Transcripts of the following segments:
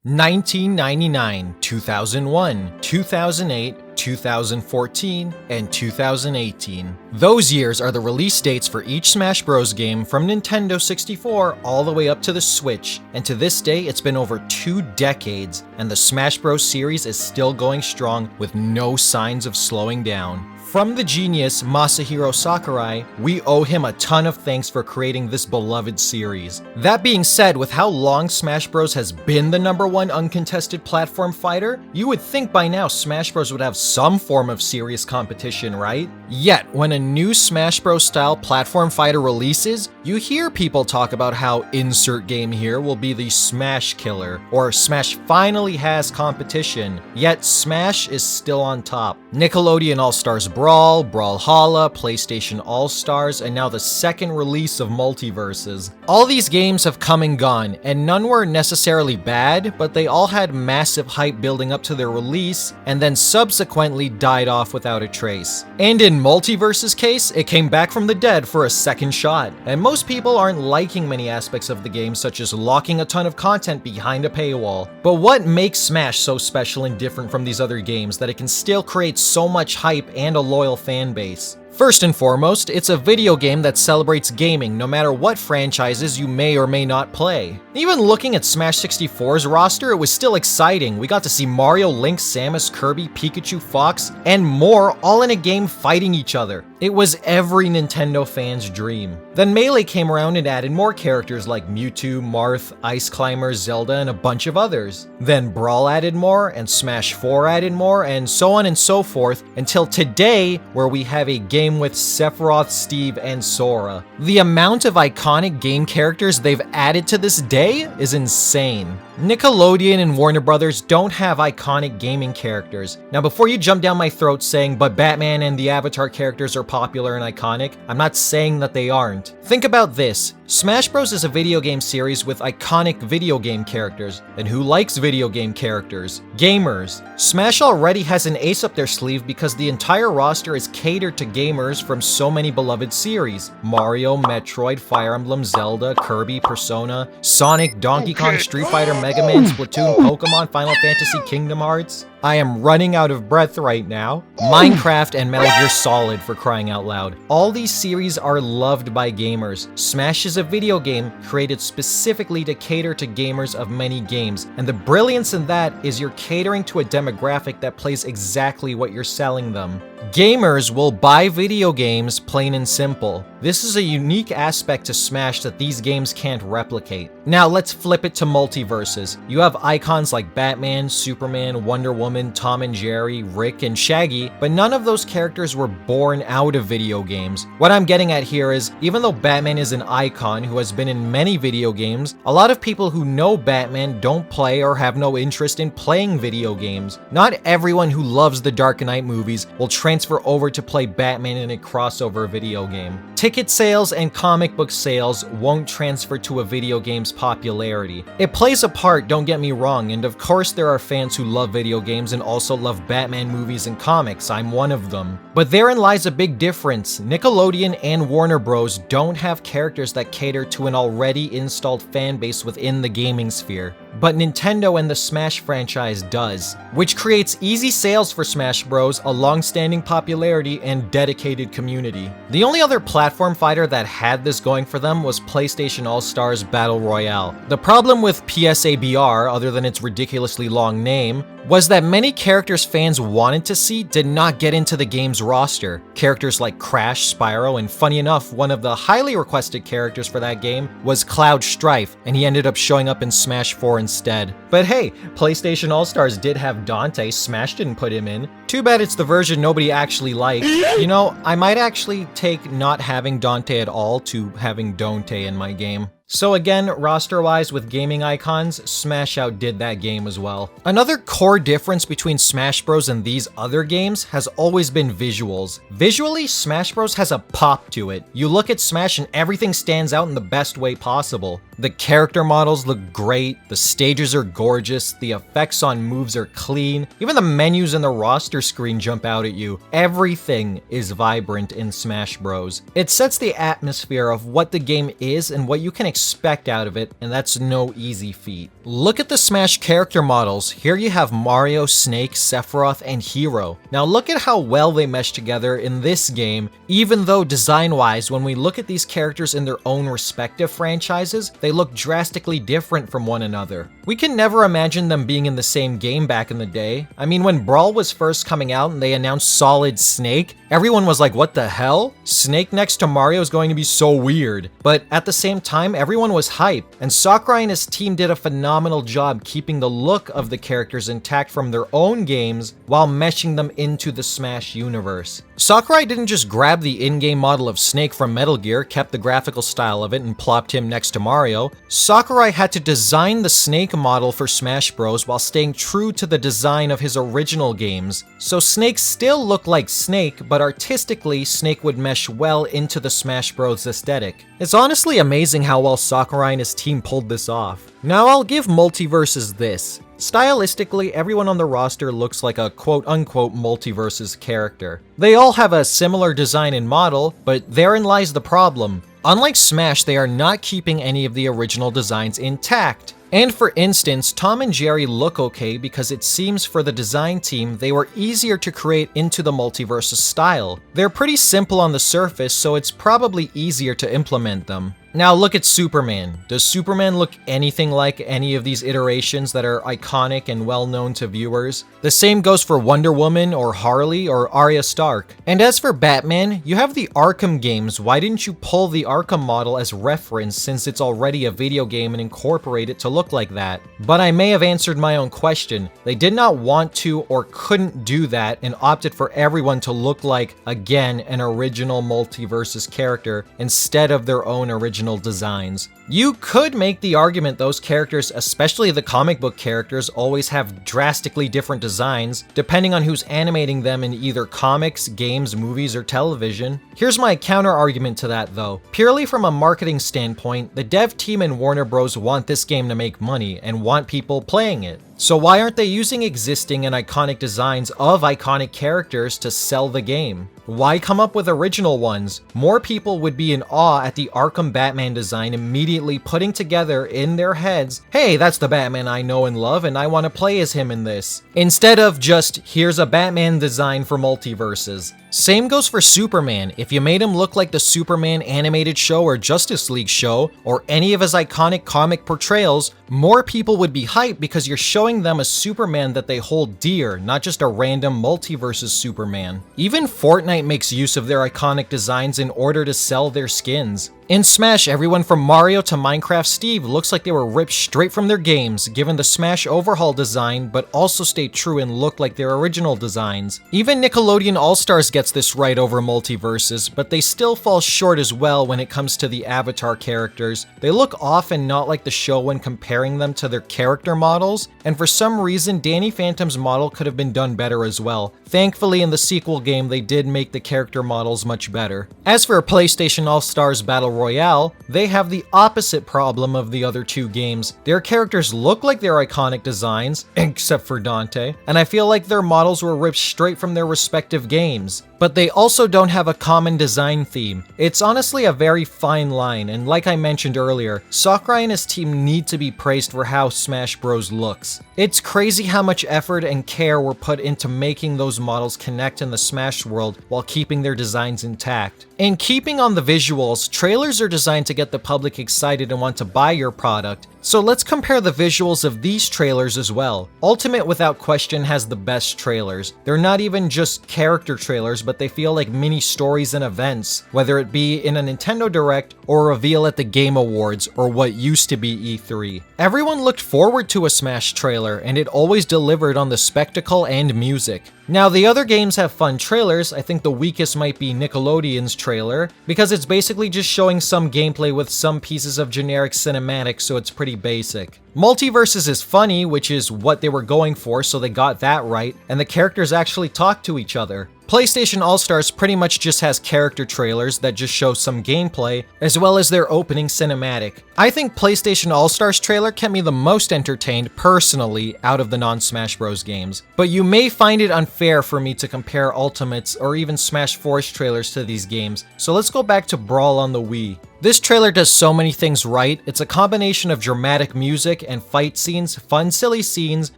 1999, 2001, 2008, 2014, and 2018. Those years are the release dates for each Smash Bros. Game from Nintendo 64 all the way up to the Switch, and to this day it's been over 2 decades, and the Smash Bros. Series is still going strong with no signs of slowing down. From the genius Masahiro Sakurai, we owe him a ton of thanks for creating this beloved series. That being said, with how long Smash Bros. Has been the #1 uncontested platform fighter, you would think by now Smash Bros. Would have some form of serious competition, right? Yet, when a new Smash Bros. Style platform fighter releases, you hear people talk about how insert game here will be the Smash killer, or Smash finally has competition, yet Smash is still on top. Nickelodeon All-Stars Brawl, Brawlhalla, PlayStation All-Stars, and now the second release of Multiverses. All these games have come and gone, and none were necessarily bad, but they all had massive hype building up to their release, and then subsequently died off without a trace. And in Multiverses' case, it came back from the dead for a second shot, and most people aren't liking many aspects of the game, such as locking a ton of content behind a paywall. But what makes Smash so special and different from these other games that it can still create so much hype and a loyal fan base? First and foremost, it's a video game that celebrates gaming no matter what franchises you may or may not play. Even looking at Smash 64's roster, it was still exciting. We got to see Mario, Link, Samus, Kirby, Pikachu, Fox, and more all in a game fighting each other. It was every Nintendo fan's dream. Then Melee came around and added more characters like Mewtwo, Marth, Ice Climber, Zelda, and a bunch of others. Then Brawl added more, and Smash 4 added more, and so on and so forth, until today, where we have a game with Sephiroth, Steve, and Sora. The amount of iconic game characters they've added to this day is insane. Nickelodeon and Warner Brothers don't have iconic gaming characters. Now before you jump down my throat saying, but Batman and the Avatar characters are popular and iconic, I'm not saying that they aren't. Think about this. Smash Bros. Is a video game series with iconic video game characters. And who likes video game characters? Gamers. Smash already has an ace up their sleeve because the entire roster is catered to gamers from so many beloved series. Mario, Metroid, Fire Emblem, Zelda, Kirby, Persona, Sonic, Donkey Kong, Street Fighter, Mega Man, Splatoon, Pokemon, Final Fantasy, Kingdom Hearts. I am running out of breath right now. Minecraft and Metal Gear Solid, for crying out loud. All these series are loved by gamers. Smash is a video game created specifically to cater to gamers of many games, and the brilliance in that is you're catering to a demographic that plays exactly what you're selling them. Gamers will buy video games, plain and simple. This is a unique aspect to Smash that these games can't replicate. Now let's flip it to Multiverses. You have icons like Batman, Superman, Wonder Woman, Tom and Jerry, Rick, and Shaggy, but none of those characters were born out of video games. What I'm getting at here is, even though Batman is an icon who has been in many video games, a lot of people who know Batman don't play or have no interest in playing video games. Not everyone who loves the Dark Knight movies will transfer over to play Batman in a crossover video game. Ticket sales and comic book sales won't transfer to a video game's popularity. It plays a part, don't get me wrong, and of course there are fans who love video games and also love Batman movies and comics. I'm one of them. But therein lies a big difference. Nickelodeon and Warner Bros. Don't have characters that cater to an already installed fan base within the gaming sphere. But Nintendo and the Smash franchise does, which creates easy sales for Smash Bros., a long-standing popularity, and dedicated community. The only other platform fighter that had this going for them was PlayStation All-Stars Battle Royale. The problem with PSABR, other than its ridiculously long name, was that many characters fans wanted to see did not get into the game's roster. Characters like Crash, Spyro, and funny enough, one of the highly requested characters for that game was Cloud Strife, and he ended up showing up in Smash 4 instead. But hey, PlayStation All-Stars did have Dante. Smash didn't put him in. Too bad it's the version nobody actually liked. You know, I might actually take not having Dante at all to having Dante in my game. So again, roster-wise with gaming icons, Smash outdid that game as well. Another core difference between Smash Bros. And these other games has always been visuals. Visually, Smash Bros. Has a pop to it. You look at Smash and everything stands out in the best way possible. The character models look great, the stages are gorgeous, the effects on moves are clean, even the menus and the roster screen jump out at you. Everything is vibrant in Smash Bros. It sets the atmosphere of what the game is and what you can expect expect out of it, and that's no easy feat. Look at the Smash character models. Here you have Mario, Snake, Sephiroth, and Hero. Now look at how well they mesh together in this game, even though design-wise, when we look at these characters in their own respective franchises, they look drastically different from one another. We can never imagine them being in the same game back in the day. I mean, when Brawl was first coming out and they announced Solid Snake, everyone was like, what the hell? Snake next to Mario is going to be so weird. But at the same time, everyone was hype, and Sakurai and his team did a phenomenal job keeping the look of the characters intact from their own games while meshing them into the Smash universe. Sakurai didn't just grab the in-game model of Snake from Metal Gear, kept the graphical style of it, and plopped him next to Mario. Sakurai had to design the Snake model for Smash Bros. While staying true to the design of his original games. So Snake still looked like Snake, but artistically, Snake would mesh well into the Smash Bros. Aesthetic. It's honestly amazing how well Sakurai and his team pulled this off. Now I'll give Multiverses this. Stylistically, everyone on the roster looks like a quote-unquote Multiverses character. They all have a similar design and model, but therein lies the problem. Unlike Smash, they are not keeping any of the original designs intact. And for instance, Tom and Jerry look okay because it seems for the design team they were easier to create into the Multiverses style. They're pretty simple on the surface, so it's probably easier to implement them. Now look at Superman. Does Superman look anything like any of these iterations that are iconic and well known to viewers? The same goes for Wonder Woman or Harley or Arya Stark. And as for Batman, you have the Arkham games. Why didn't you pull the Arkham model as reference since it's already a video game and incorporate it to look like that? But I may have answered my own question. They did not want to or couldn't do that and opted for everyone to look like, again, an original Multiverses character instead of their own original designs. You could make the argument those characters, especially the comic book characters, always have drastically different designs, depending on who's animating them in either comics, games, movies, or television. Here's my counter argument to that though. Purely from a marketing standpoint, the dev team and Warner Bros. Want this game to make money and want people playing it. So why aren't they using existing and iconic designs of iconic characters to sell the game? Why come up with original ones? More people would be in awe at the Arkham Batman design immediately putting together in their heads, hey, that's the Batman I know and love and I want to play as him in this. Instead of just, here's a Batman design for Multiverses. Same goes for Superman. If you made him look like the Superman animated show or Justice League show, or any of his iconic comic portrayals, more people would be hyped because you're showing them a Superman that they hold dear, not just a random Multiverses Superman. Even Fortnite makes use of their iconic designs in order to sell their skins. In Smash, everyone from Mario to Minecraft Steve looks like they were ripped straight from their games, given the Smash overhaul design, but also stay true and look like their original designs. Even Nickelodeon All-Stars gets this right over Multiverses, but they still fall short as well when it comes to the Avatar characters. They look off and not like the show when comparing them to their character models, and for some reason Danny Phantom's model could have been done better as well. Thankfully in the sequel game they did make the character models much better. As for PlayStation All-Stars Battle Royale, they have the opposite problem of the other two games. Their characters look like their iconic designs, except for Dante, and I feel like their models were ripped straight from their respective games. But they also don't have a common design theme. It's honestly a very fine line, and like I mentioned earlier, Sakurai and his team need to be praised for how Smash Bros. Looks. It's crazy how much effort and care were put into making those models connect in the Smash world while keeping their designs intact. In keeping on the visuals, trailers are designed to get the public excited and want to buy your product, so let's compare the visuals of these trailers as well. Ultimate without question has the best trailers. They're not even just character trailers, but they feel like mini stories and events, whether it be in a Nintendo Direct or a reveal at the Game Awards or what used to be E3. Everyone looked forward to a Smash trailer, and it always delivered on the spectacle and music. Now, the other games have fun trailers. I think the weakest might be Nickelodeon's trailer, because it's basically just showing some gameplay with some pieces of generic cinematics, so it's pretty basic. Multiverses is funny, which is what they were going for, so they got that right, and the characters actually talk to each other. PlayStation All-Stars pretty much just has character trailers that just show some gameplay, as well as their opening cinematic. I think PlayStation All-Stars trailer kept me the most entertained, personally, out of the non-Smash Bros. Games. But you may find it unfair for me to compare Ultimate's or even Smash 4's trailers to these games, so let's go back to Brawl on the Wii. This trailer does so many things right. It's a combination of dramatic music and fight scenes, fun silly scenes,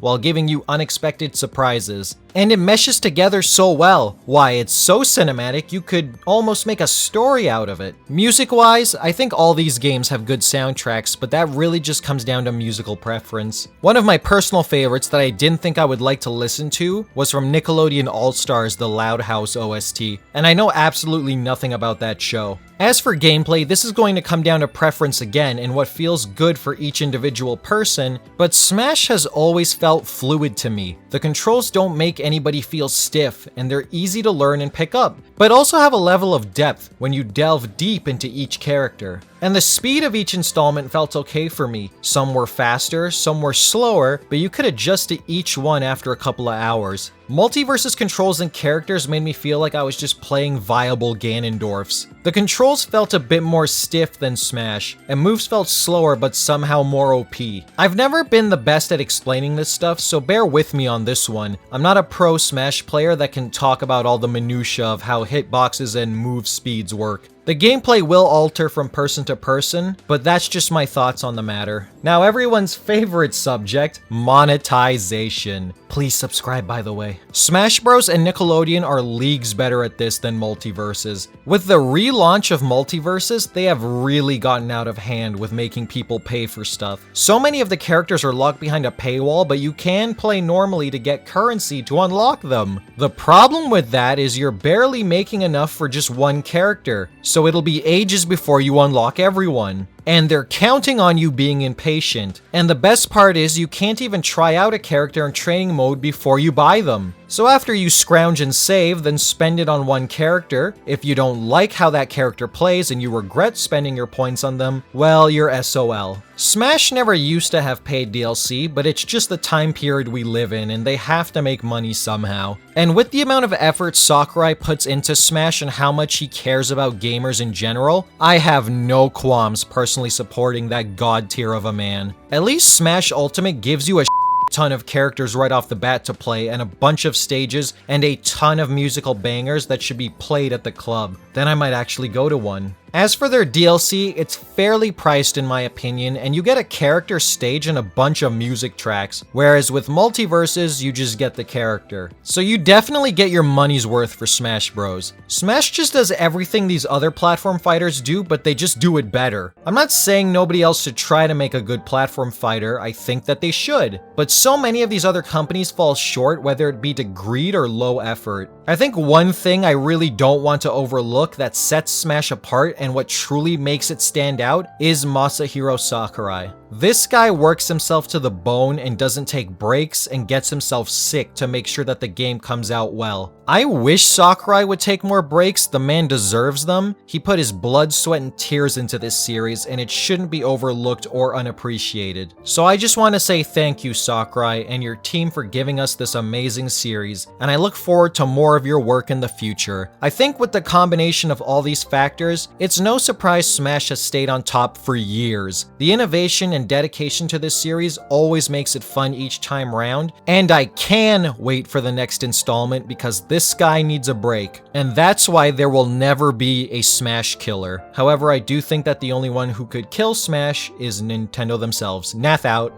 while giving you unexpected surprises. And it meshes together so well. Why, it's so cinematic you could almost make a story out of it. Music-wise, I think all these games have good soundtracks, but that really just comes down to musical preference. One of my personal favorites that I didn't think I would like to listen to was from Nickelodeon All-Stars, the Loud House OST, and I know absolutely nothing about that show. As for gameplay, this is going to come down to preference again and what feels good for each individual person, but Smash has always felt fluid to me. The controls don't make anybody feel stiff, and they're easy to learn and pick up, but also have a level of depth when you delve deep into each character. And the speed of each installment felt okay for me. Some were faster, some were slower, but you could adjust to each one after a couple of hours. Multiverse's controls and characters made me feel like I was just playing viable Ganondorfs. The controls felt a bit more stiff than Smash, and moves felt slower but somehow more OP. I've never been the best at explaining this stuff, so bear with me on this one. I'm not a pro Smash player that can talk about all the minutia of how hitboxes and move speeds work. The gameplay will alter from person to person, but that's just my thoughts on the matter. Now, everyone's favorite subject, monetization. Please subscribe, by the way. Smash Bros. And Nickelodeon are leagues better at this than Multiverses. With the relaunch of Multiverses, they have really gotten out of hand with making people pay for stuff. So many of the characters are locked behind a paywall, but you can play normally to get currency to unlock them. The problem with that is you're barely making enough for just one character, so it'll be ages before you unlock everyone. And they're counting on you being impatient. And the best part is you can't even try out a character in training mode before you buy them. So after you scrounge and save, then spend it on one character, if you don't like how that character plays and you regret spending your points on them, well, you're SOL. Smash never used to have paid DLC, but it's just the time period we live in and they have to make money somehow. And with the amount of effort Sakurai puts into Smash and how much he cares about gamers in general, I have no qualms personally supporting that god tier of a man. At least Smash Ultimate gives you a ton of characters right off the bat to play and a bunch of stages and a ton of musical bangers that should be played at the club. Then I might actually go to one. As for their DLC, it's fairly priced in my opinion, and you get a character stage and a bunch of music tracks, whereas with Multiverses, you just get the character. So you definitely get your money's worth for Smash Bros. Smash just does everything these other platform fighters do, but they just do it better. I'm not saying nobody else should try to make a good platform fighter, I think that they should. But so many of these other companies fall short, whether it be to greed or low effort. I think one thing I really don't want to overlook that sets Smash apart and what truly makes it stand out is Masahiro Sakurai. This guy works himself to the bone and doesn't take breaks and gets himself sick to make sure that the game comes out well. I wish Sakurai would take more breaks, the man deserves them. He put his blood, sweat, and tears into this series and it shouldn't be overlooked or unappreciated. So I just want to say thank you Sakurai and your team for giving us this amazing series, and I look forward to more of your work in the future. I think with the combination of all these factors, it's no surprise Smash has stayed on top for years. The innovation and dedication to this series always makes it fun each time round, and I can wait for the next installment because this guy needs a break. And that's why there will never be a Smash killer. However, I do think that the only one who could kill Smash is Nintendo themselves. Nath out.